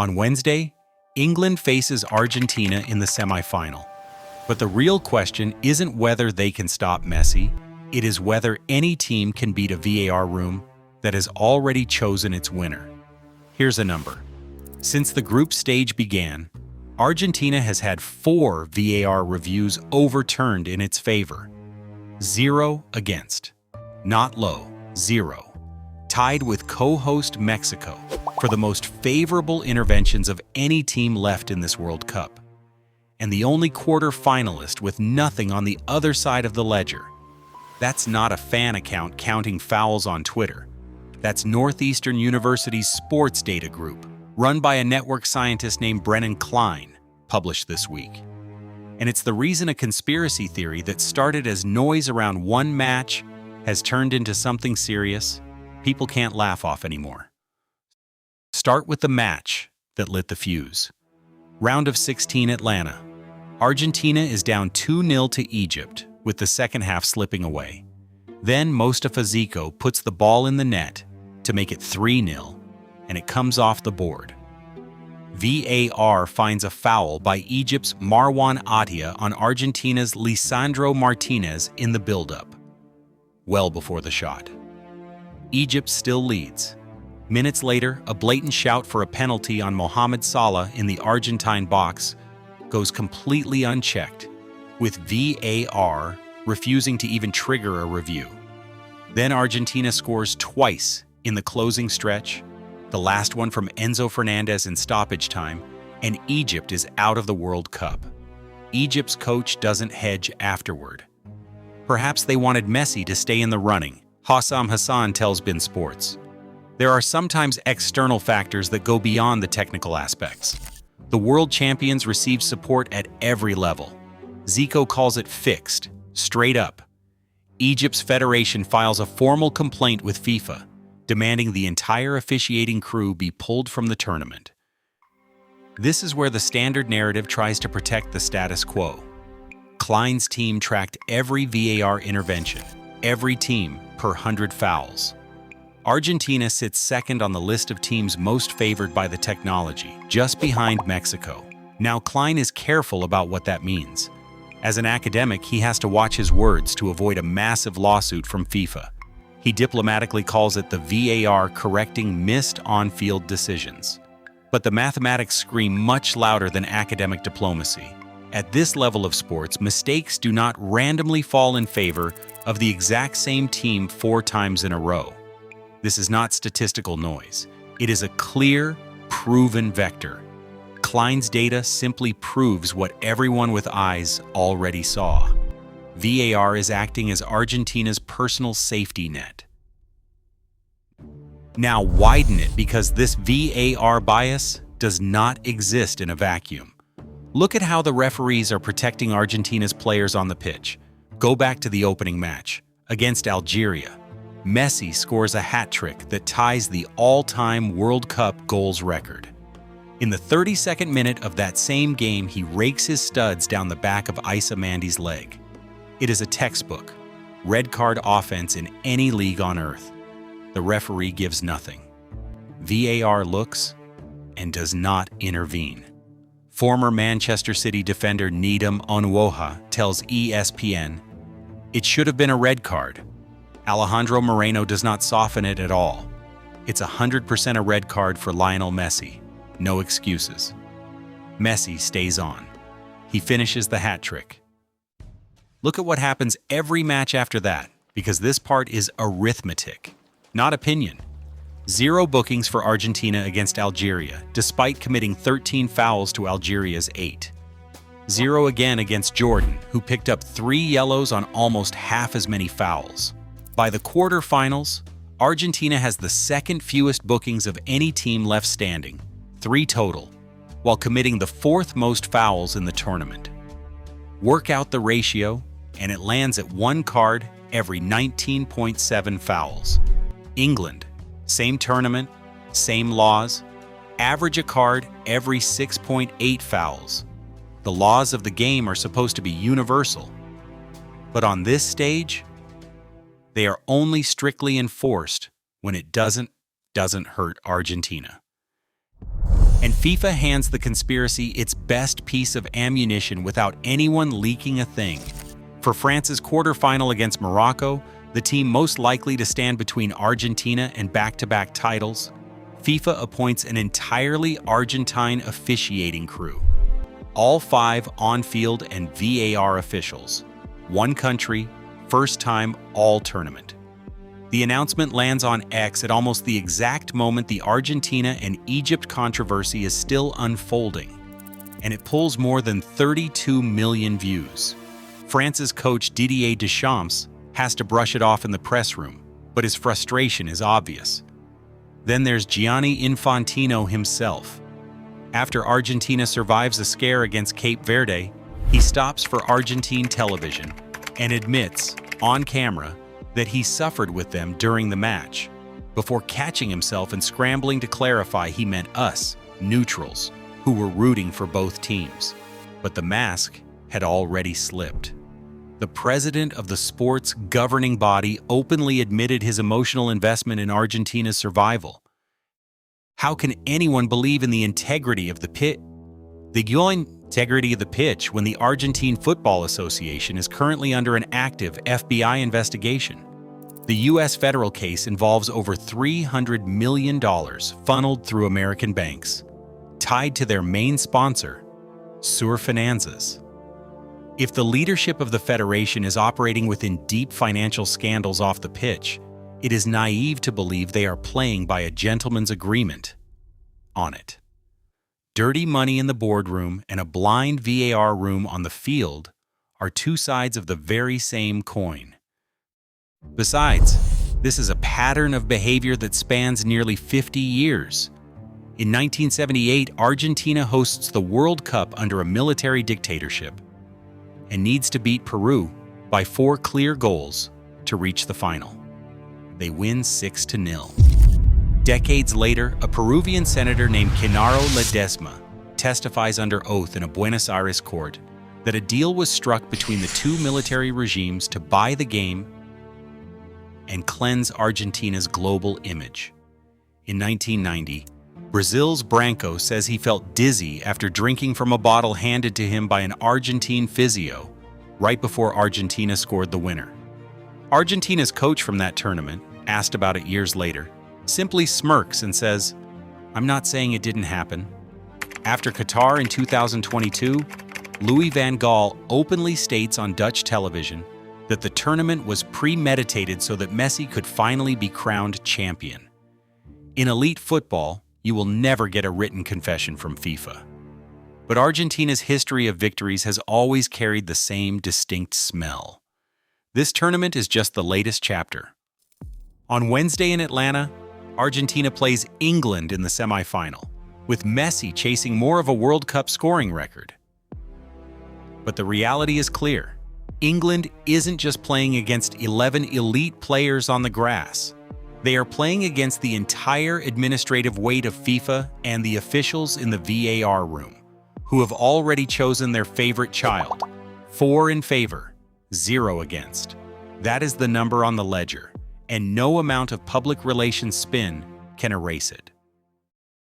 On Wednesday, England faces Argentina in the semifinal. But the real question isn't whether they can stop Messi, it is whether any team can beat a VAR room that has already chosen its winner. Here's a number. Since the group stage began, Argentina has had 4 VAR reviews overturned in its favor. 0 against. Not low, 0. Tied with co-host Mexico for the most favorable interventions of any team left in this World Cup. And the only quarter-finalist with nothing on the other side of the ledger. That's not a fan account counting fouls on Twitter. That's Northeastern University's sports data group, run by a network scientist named Brennan Klein, published this week. And it's the reason a conspiracy theory that started as noise around one match has turned into something serious people can't laugh off anymore. Start with the match that lit the fuse. Round of 16 Atlanta. Argentina is down 2-0 to Egypt, with the second half slipping away. Then Mostafa Ziko puts the ball in the net to make it 3-0, and it comes off the board. VAR finds a foul by Egypt's Marwan Atia on Argentina's Lisandro Martinez in the build-up, well before the shot. Egypt still leads. Minutes later, a blatant shout for a penalty on Mohamed Salah in the Argentine box goes completely unchecked, with VAR refusing to even trigger a review. Then Argentina scores twice in the closing stretch, the last one from Enzo Fernandez in stoppage time, and Egypt is out of the World Cup. Egypt's coach doesn't hedge afterward. Perhaps they wanted Messi to stay in the running, Hossam Hassan tells BIN Sports. There are sometimes external factors that go beyond the technical aspects. The world champions receive support at every level. Ziko calls it fixed, straight up. Egypt's federation files a formal complaint with FIFA, demanding the entire officiating crew be pulled from the tournament. This is where the standard narrative tries to protect the status quo. Klein's team tracked every VAR intervention, every team per 100 fouls. Argentina sits second on the list of teams most favored by the technology, just behind Mexico. Now Klein is careful about what that means. As an academic, he has to watch his words to avoid a massive lawsuit from FIFA. He diplomatically calls it the VAR correcting missed on-field decisions. But the mathematics scream much louder than academic diplomacy. At this level of sports, mistakes do not randomly fall in favor of the exact same team 4 times in a row. This is not statistical noise. It is a clear, proven vector. Klein's data simply proves what everyone with eyes already saw. VAR is acting as Argentina's personal safety net. Now widen it, because this VAR bias does not exist in a vacuum. Look at how the referees are protecting Argentina's players on the pitch. Go back to the opening match. Against Algeria, Messi scores a hat-trick that ties the all-time World Cup goals record. In the 32nd minute of that same game, he rakes his studs down the back of Aissa Mandi's leg. It is a textbook, red card offense in any league on earth. The referee gives nothing. VAR looks and does not intervene. Former Manchester City defender Needham Onwoha tells ESPN, "It should have been a red card. Alejandro Moreno does not soften it at all. It's 100% a red card for Lionel Messi. No excuses." Messi stays on. He finishes the hat trick. Look at what happens every match after that, because this part is arithmetic, not opinion. 0 bookings for Argentina against Algeria, despite committing 13 fouls to Algeria's 8. 0 again against Jordan, who picked up 3 yellows on almost half as many fouls. By the quarterfinals, Argentina has the second fewest bookings of any team left standing, 3 total, while committing the 4th most fouls in the tournament. Work out the ratio, and it lands at 1 card every 19.7 fouls. England, same tournament, same laws, average a card every 6.8 fouls. The laws of the game are supposed to be universal. But on this stage, they are only strictly enforced when it doesn't hurt Argentina. And FIFA hands the conspiracy its best piece of ammunition without anyone leaking a thing. For France's quarterfinal against Morocco, the team most likely to stand between Argentina and back-to-back titles, FIFA appoints an entirely Argentine officiating crew. All 5 on-field and VAR officials. One country, first time, all tournament. The announcement lands on X at almost the exact moment the Argentina and Egypt controversy is still unfolding, and it pulls more than 32 million views. France's coach Didier Deschamps has to brush it off in the press room, but his frustration is obvious. Then there's Gianni Infantino himself. After Argentina survives a scare against Cape Verde, he stops for Argentine television and admits, on camera, that he suffered with them during the match, before catching himself and scrambling to clarify he meant us, neutrals, who were rooting for both teams. But the mask had already slipped. The president of the sport's governing body openly admitted his emotional investment in Argentina's survival. How can anyone believe in the integrity of the pitch when the Argentine Football Association is currently under an active FBI investigation? The U.S. federal case involves over $300 million funneled through American banks, tied to their main sponsor, Surfinanzas. If the leadership of the federation is operating within deep financial scandals off the pitch, it is naive to believe they are playing by a gentleman's agreement on it. Dirty money in the boardroom and a blind VAR room on the field are two sides of the very same coin. Besides, this is a pattern of behavior that spans nearly 50 years. In 1978, Argentina hosts the World Cup under a military dictatorship and needs to beat Peru by 4 clear goals to reach the final. They win 6-0. Decades later, a Peruvian senator named Genaro Ledesma testifies under oath in a Buenos Aires court that a deal was struck between the two military regimes to buy the game and cleanse Argentina's global image. In 1990, Brazil's Branco says he felt dizzy after drinking from a bottle handed to him by an Argentine physio right before Argentina scored the winner. Argentina's coach from that tournament, asked about it years later, simply smirks and says, "I'm not saying it didn't happen." After Qatar in 2022, Louis van Gaal openly states on Dutch television that the tournament was premeditated so that Messi could finally be crowned champion. In elite football, you will never get a written confession from FIFA. But Argentina's history of victories has always carried the same distinct smell. This tournament is just the latest chapter. On Wednesday in Atlanta, Argentina plays England in the semifinal, with Messi chasing more of a World Cup scoring record. But the reality is clear. England isn't just playing against 11 elite players on the grass. They are playing against the entire administrative weight of FIFA and the officials in the VAR room, who have already chosen their favorite child. 4 in favor, 0 against. That is the number on the ledger, and no amount of public relations spin can erase it.